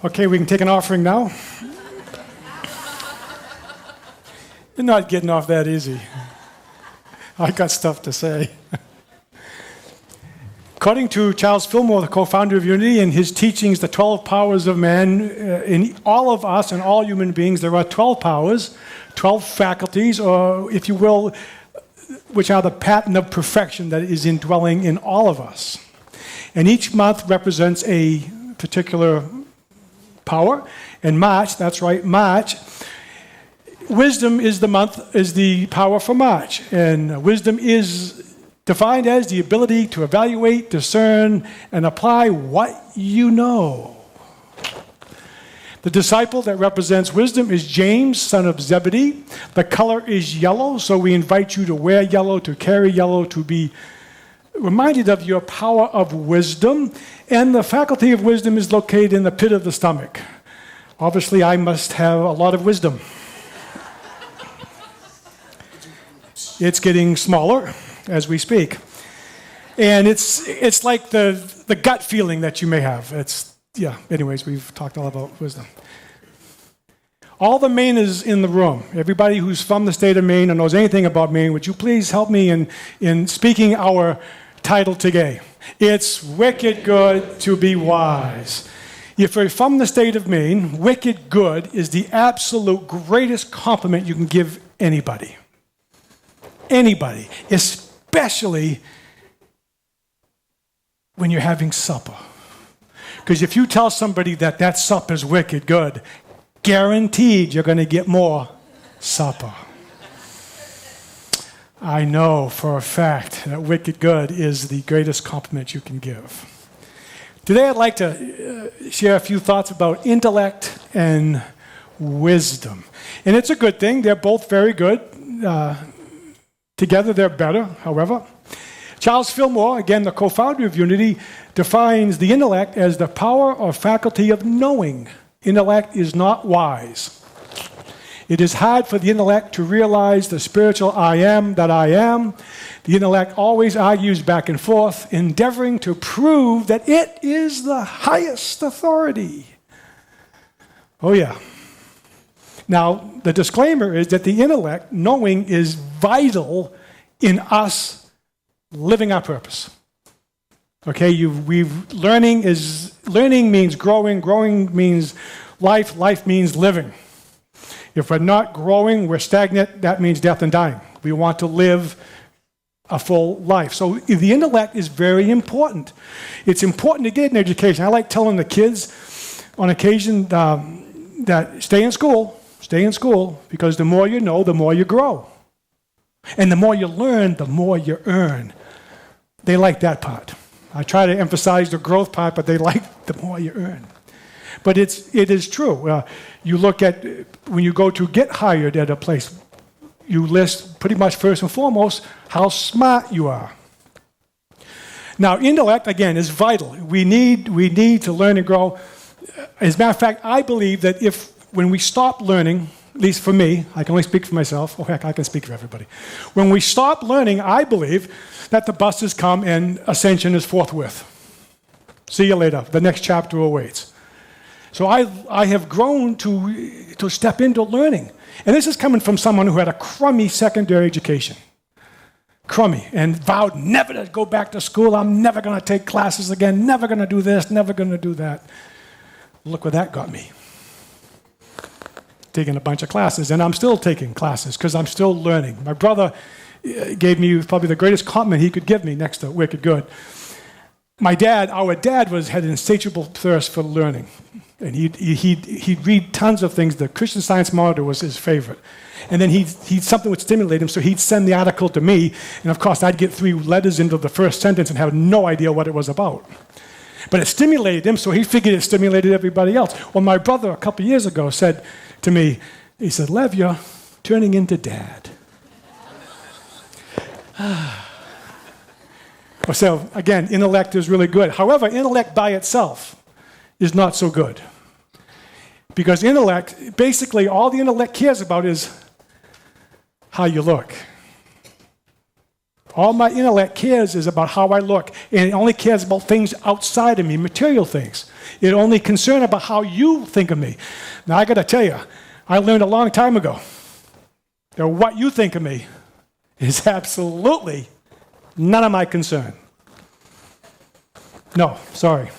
Okay, we can take an offering now. You're not getting off that easy. I got stuff to say. According to Charles Fillmore, the co-founder of Unity, in his teachings, The 12 Powers of Man, in all of us and all human beings, there are 12 powers, 12 faculties, or if you will, which are the pattern of perfection that is indwelling in all of us. And each month represents a particular power. And March, that's right, March, wisdom is the power for March. And wisdom is defined as the ability to evaluate, discern, and apply what you know. The disciple that represents wisdom is James, son of Zebedee. The color is yellow, so we invite you to wear yellow, to carry yellow, to be reminded of your power of wisdom. And the faculty of wisdom is located in the pit of the stomach. Obviously, I must have a lot of wisdom. It's getting smaller as we speak. And it's like the gut feeling that you may have. Anyways, we've talked all about wisdom. All the Mainers in the room, everybody who's from the state of Maine or knows anything about Maine, would you please help me in speaking our title today? It's wicked good to be wise. If you're from the state of Maine, wicked good is the absolute greatest compliment you can give anybody. Anybody, especially when you're having supper. Because if you tell somebody that supper is wicked good, guaranteed you're going to get more supper. I know for a fact that wicked good is the greatest compliment you can give. Today I'd like to share a few thoughts about intellect and wisdom. And it's a good thing. They're both very good. Together they're better, however. Charles Fillmore, again the co-founder of Unity, defines the intellect as the power or faculty of knowing. Intellect is not wise. It is hard for the intellect to realize the spiritual I am that I am. The intellect always argues back and forth, endeavoring to prove that it is the highest authority. Oh yeah. Now, the disclaimer is that the intellect, knowing, is vital in us living our purpose. Okay, learning means growing means life means living. If we're not growing, we're stagnant, that means death and dying. We want to live a full life. So the intellect is very important. It's important to get an education. I like telling the kids on occasion that stay in school, because the more you know, the more you grow. And the more you learn, the more you earn. They like that part. I try to emphasize the growth part, but they like the more you earn. But it is true. You look at, when you go to get hired at a place, you list pretty much first and foremost how smart you are. Now, intellect, again, is vital. We need to learn and grow. As a matter of fact, I believe that when we stop learning, at least for me, I can only speak for myself. Oh, heck, I can speak for everybody. When we stop learning, I believe that the buses come and ascension is forthwith. See you later. The next chapter awaits. So I have grown to step into learning. And this is coming from someone who had a crummy secondary education. Crummy. And vowed never to go back to school. I'm never going to take classes again. Never going to do this. Never going to do that. Look where that got me. Taking a bunch of classes. And I'm still taking classes because I'm still learning. My brother gave me probably the greatest compliment he could give me next to wicked good. Our dad had an insatiable thirst for learning. And he'd read tons of things. The Christian Science Monitor was his favorite. And then something would stimulate him, so he'd send the article to me. And of course, I'd get 3 letters into the first sentence and have no idea what it was about. But it stimulated him, so he figured it stimulated everybody else. Well, my brother, a couple years ago, said to me, he said, "Lev, you're turning into Dad." So, again, intellect is really good. However, intellect by itself is not so good. Because intellect, basically all the intellect cares about is how you look. All my intellect cares is about how I look, and it only cares about things outside of me, material things. It only concerned about how you think of me. Now, I got to tell you, I learned a long time ago that what you think of me is absolutely none of my concern. No, sorry.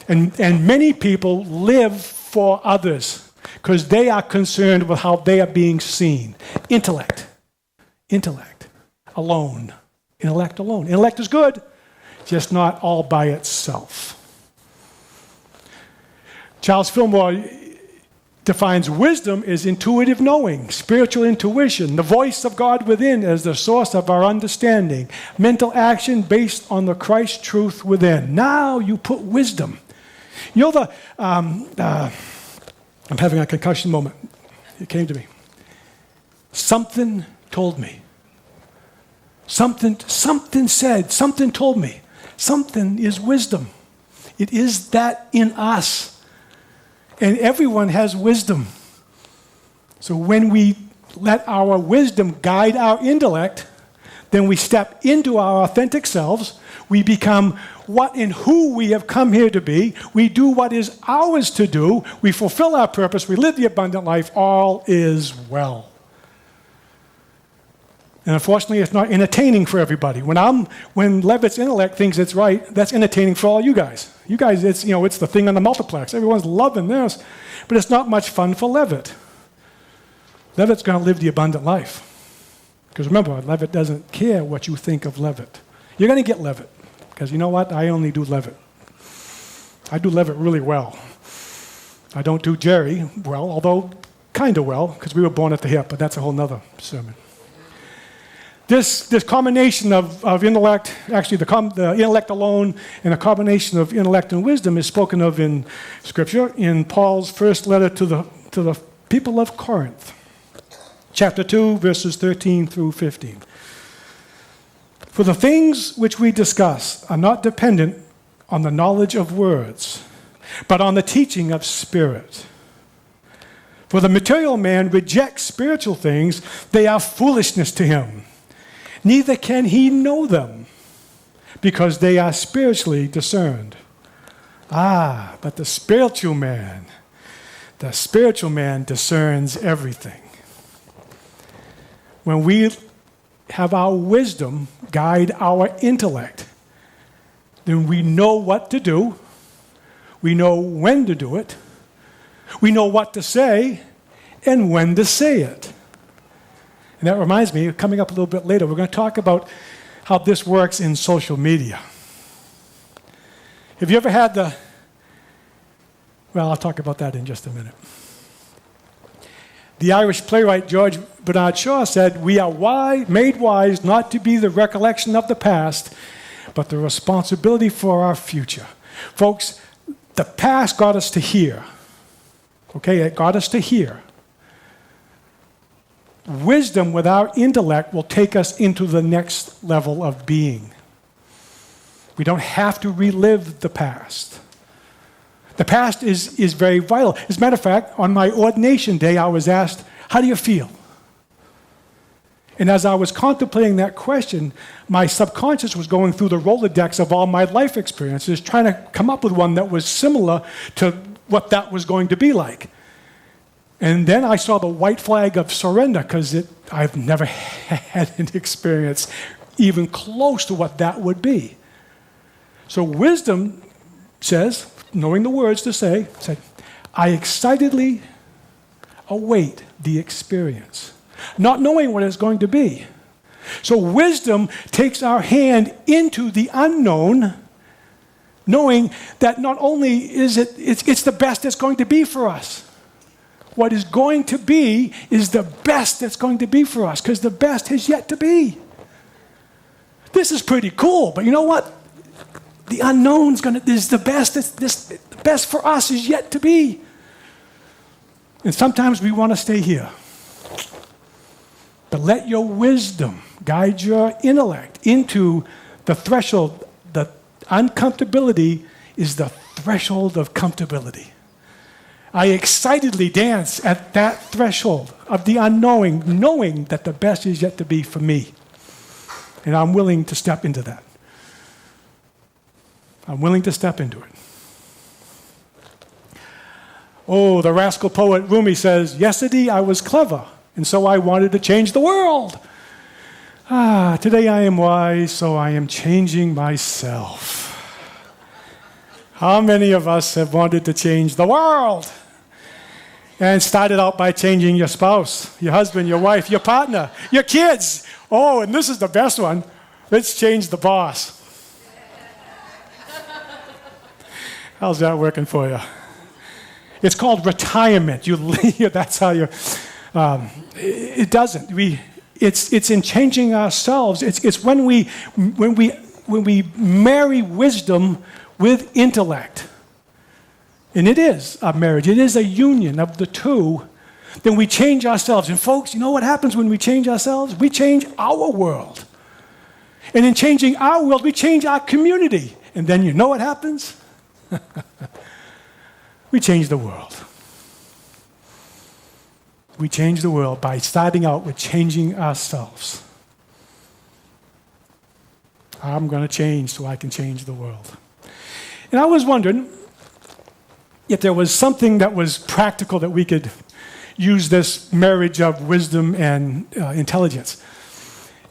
And many people live for others because they are concerned with how they are being seen. Intellect alone. Intellect alone. Intellect is good, just not all by itself. Charles Fillmore defines wisdom as intuitive knowing, spiritual intuition, the voice of God within as the source of our understanding, mental action based on the Christ truth within. Now you put wisdom. You know I'm having a concussion moment. It came to me. Something told me. Something said, something told me. Something is wisdom. It is that in us. And everyone has wisdom. So when we let our wisdom guide our intellect, then we step into our authentic selves. We become what and who we have come here to be. We do what is ours to do. We fulfill our purpose. We live the abundant life. All is well. And unfortunately, it's not entertaining for everybody. When Leavitt's intellect thinks it's right, that's entertaining for all you guys. You guys, it's the thing on the multiplex. Everyone's loving this, but it's not much fun for Leavitt. Leavitt's going to live the abundant life. Because remember, Leavitt doesn't care what you think of Leavitt. You're going to get Leavitt, because you know what? I only do Leavitt. I do Leavitt really well. I don't do Jerry well, although kind of well, because we were born at the hip, but that's a whole nother sermon. This combination of intellect, actually the intellect alone, and the combination of intellect and wisdom is spoken of in Scripture in Paul's first letter to the people of Corinth, chapter 2, verses 13 through 15. For the things which we discuss are not dependent on the knowledge of words, but on the teaching of spirit. For the material man rejects spiritual things, they are foolishness to him. Neither can he know them, because they are spiritually discerned. But the spiritual man discerns everything. When we have our wisdom guide our intellect, then we know what to do, we know when to do it, we know what to say, and when to say it. And that reminds me, coming up a little bit later, we're going to talk about how this works in social media. Have you ever had I'll talk about that in just a minute. The Irish playwright George Bernard Shaw said, "We are made wise not to be the recollection of the past, but the responsibility for our future." Folks, the past got us to here. Okay, it got us to here. Wisdom without intellect will take us into the next level of being. We don't have to relive the past. The past is very vital. As a matter of fact, on my ordination day, I was asked, "How do you feel?" And as I was contemplating that question, my subconscious was going through the Rolodex of all my life experiences, trying to come up with one that was similar to what that was going to be like. And then I saw the white flag of surrender, because I've never had an experience even close to what that would be. So wisdom says, knowing the words to say, I excitedly await the experience, not knowing what it's going to be. So wisdom takes our hand into the unknown, knowing that not only is it's the best it's going to be for us. What is going to be is the best that's going to be for us, because the best has yet to be. This is pretty cool, but you know what? The unknown is the best. The best for us is yet to be. And sometimes we want to stay here. But let your wisdom guide your intellect into the threshold. The uncomfortability is the threshold of comfortability. I excitedly dance at that threshold of the unknowing, knowing that the best is yet to be for me. And I'm willing to step into that. I'm willing to step into it. Oh, the rascal poet Rumi says, yesterday I was clever, and so I wanted to change the world. Today I am wise, so I am changing myself. How many of us have wanted to change the world? And started out by changing your spouse, your husband, your wife, your partner, your kids. Oh, and this is the best one. Let's change the boss. How's that working for you? It's called retirement. You leave. That's how you. It doesn't. It's in changing ourselves. It's when we marry wisdom with intellect, and it is a marriage. It is a union of the two. Then we change ourselves. And folks, you know what happens when we change ourselves? We change our world. And in changing our world, we change our community. And then you know what happens? We change the world. We change the world by starting out with changing ourselves. I'm going to change so I can change the world. And I was wondering if there was something that was practical that we could use this marriage of wisdom and intelligence.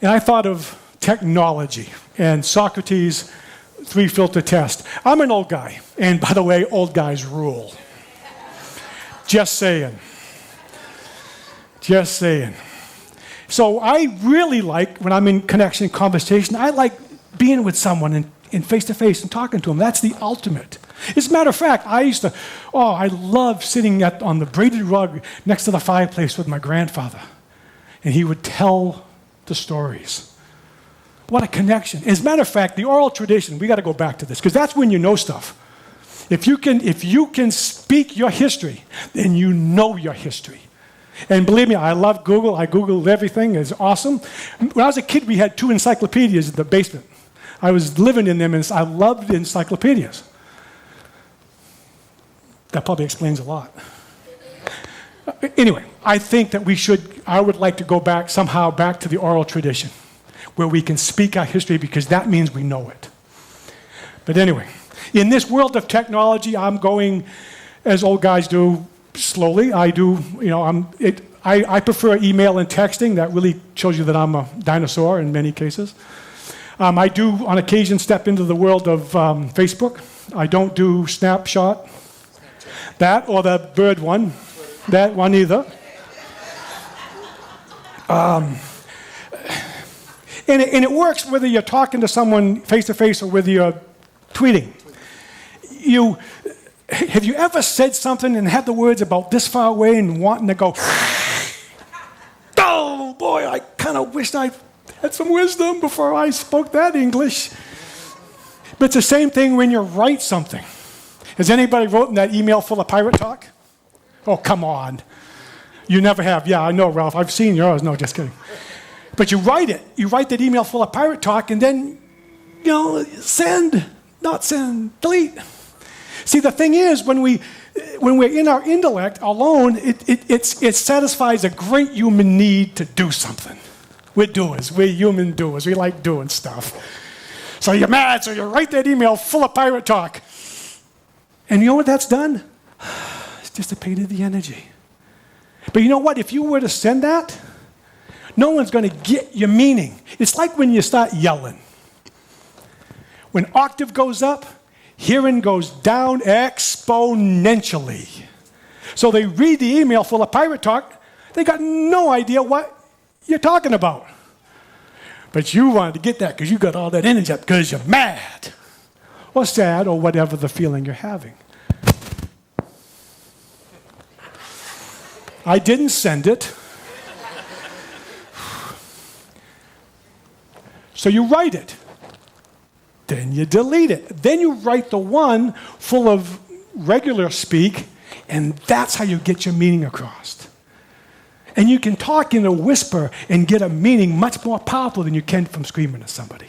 And I thought of technology and Socrates' 3-filter test. I'm an old guy, and by the way, old guys rule. Just saying. Just saying. So I really like, when I'm in connection, conversation, I like being with someone in face-to-face and talking to them. That's the ultimate. As a matter of fact, I love sitting on the braided rug next to the fireplace with my grandfather. And he would tell the stories. What a connection. As a matter of fact, the oral tradition, we got to go back to this, because that's when you know stuff. If you can speak your history, then you know your history. And believe me, I love Google. I Googled everything. It's awesome. When I was a kid, we had 2 encyclopedias in the basement. I was living in them, and I loved encyclopedias. That probably explains a lot. Anyway, I think that I would like to go somehow back to the oral tradition, where we can speak our history, because that means we know it. But anyway, in this world of technology, I'm going, as old guys do, slowly. I prefer email and texting. That really shows you that I'm a dinosaur in many cases. I do, on occasion, step into the world of Facebook. I don't do Snapshot. That or the bird one. That one either. And it works whether you're talking to someone face-to-face or whether you're tweeting. Have you ever said something and had the words about this far away and wanting to go, oh boy, I kind of wished I had some wisdom before I spoke that English. But it's the same thing when you write something. Has anybody written that email full of pirate talk? Oh, come on. You never have. Yeah, I know, Ralph. I've seen yours. No, just kidding. But you write it. You write that email full of pirate talk, and then, send, not send, delete. See, the thing is, when we're in our intellect alone, it satisfies a great human need to do something. We're doers. We're human doers. We like doing stuff. So you're mad, so you write that email full of pirate talk. And you know what that's done? It's dissipated the energy. But you know what? If you were to send that, no one's going to get your meaning. It's like when you start yelling. When octave goes up, hearing goes down exponentially. So they read the email full of pirate talk. They got no idea what you're talking about. But you wanted to get that because you got all that energy up because you're mad or sad or whatever the feeling you're having. I didn't send it. So you write it. Then you delete it. Then you write the one full of regular speak, and that's how you get your meaning across. And you can talk in a whisper and get a meaning much more powerful than you can from screaming at somebody.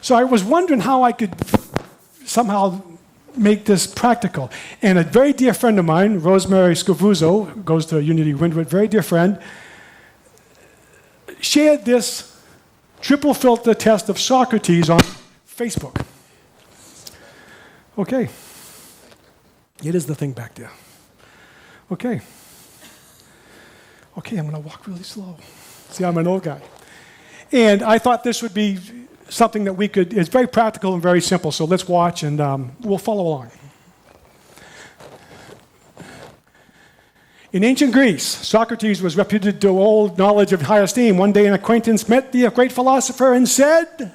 So I was wondering how I could somehow make this practical. And a very dear friend of mine, Rosemary Scavuzzo, goes to Unity Windward, very dear friend, shared this triple filter test of Socrates on Facebook. Okay. It is the thing back there. Okay. Okay, I'm going to walk really slow. See, I'm an old guy. And I thought this would be something that we could, it's very practical and very simple, so let's watch and we'll follow along. In ancient Greece, Socrates was reputed to hold knowledge of high esteem. One day an acquaintance met the great philosopher and said,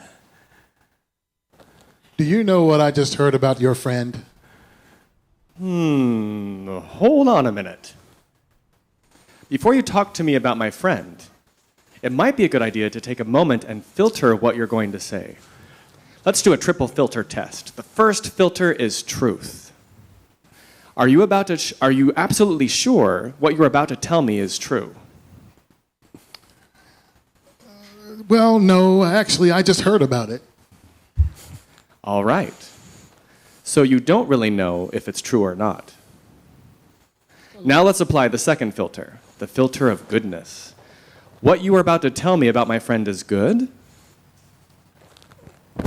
"Do you know what I just heard about your friend?" Hold on a minute. Before you talk to me about my friend, it might be a good idea to take a moment and filter what you're going to say. Let's do a triple filter test. The first filter is truth. Are you absolutely sure what you're about to tell me is true? Well, no, actually, I just heard about it. All right. So you don't really know if it's true or not. Now let's apply the second filter, the filter of goodness. What you are about to tell me about my friend is good?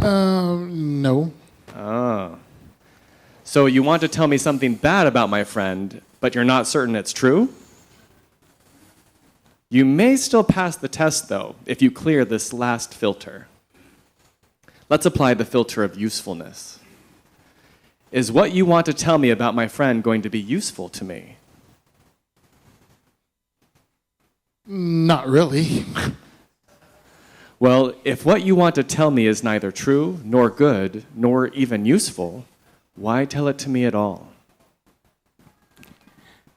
No. So you want to tell me something bad about my friend, but you're not certain it's true? You may still pass the test, though, if you clear this last filter. Let's apply the filter of usefulness. Is what you want to tell me about my friend going to be useful to me? Not really. Well, if what you want to tell me is neither true, nor good, nor even useful, why tell it to me at all?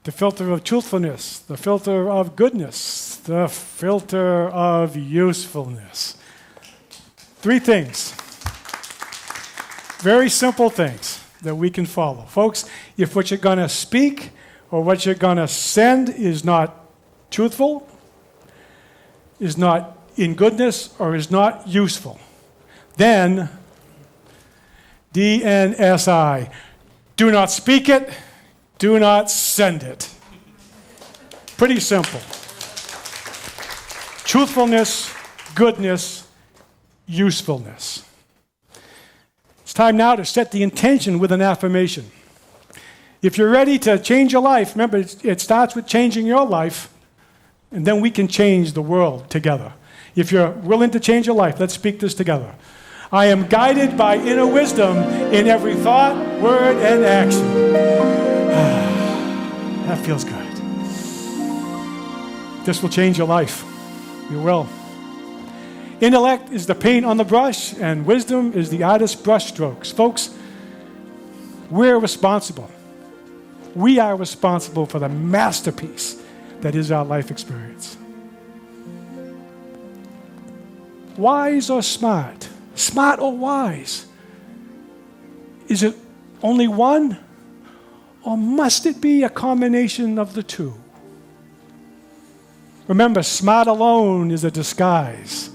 the filter of truthfulness, the filter of goodness, the filter of usefulness. 3 things. Very simple things that we can follow. Folks, if what you're going to speak or what you're going to send is not truthful, is not in goodness, or is not useful, then DNSI. Do not speak it. Do not send it. Pretty simple. Truthfulness, goodness, usefulness. It's time now to set the intention with an affirmation. If you're ready to change your life, remember, it starts with changing your life, and then we can change the world together. If you're willing to change your life, let's speak this together. I am guided by inner wisdom in every thought, word, and action. That feels good. This will change your life. You will. Intellect is the paint on the brush, and wisdom is the artist's brush strokes. Folks, we're responsible. We are responsible for the masterpiece that is our life experience. Wise or smart? Smart or wise? Is it only one? Or must it be a combination of the two? Remember, smart alone is a disguise.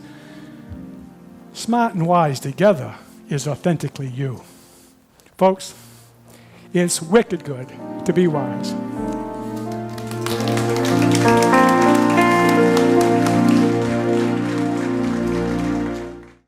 Smart and wise together is authentically you. Folks, it's wicked good to be wise.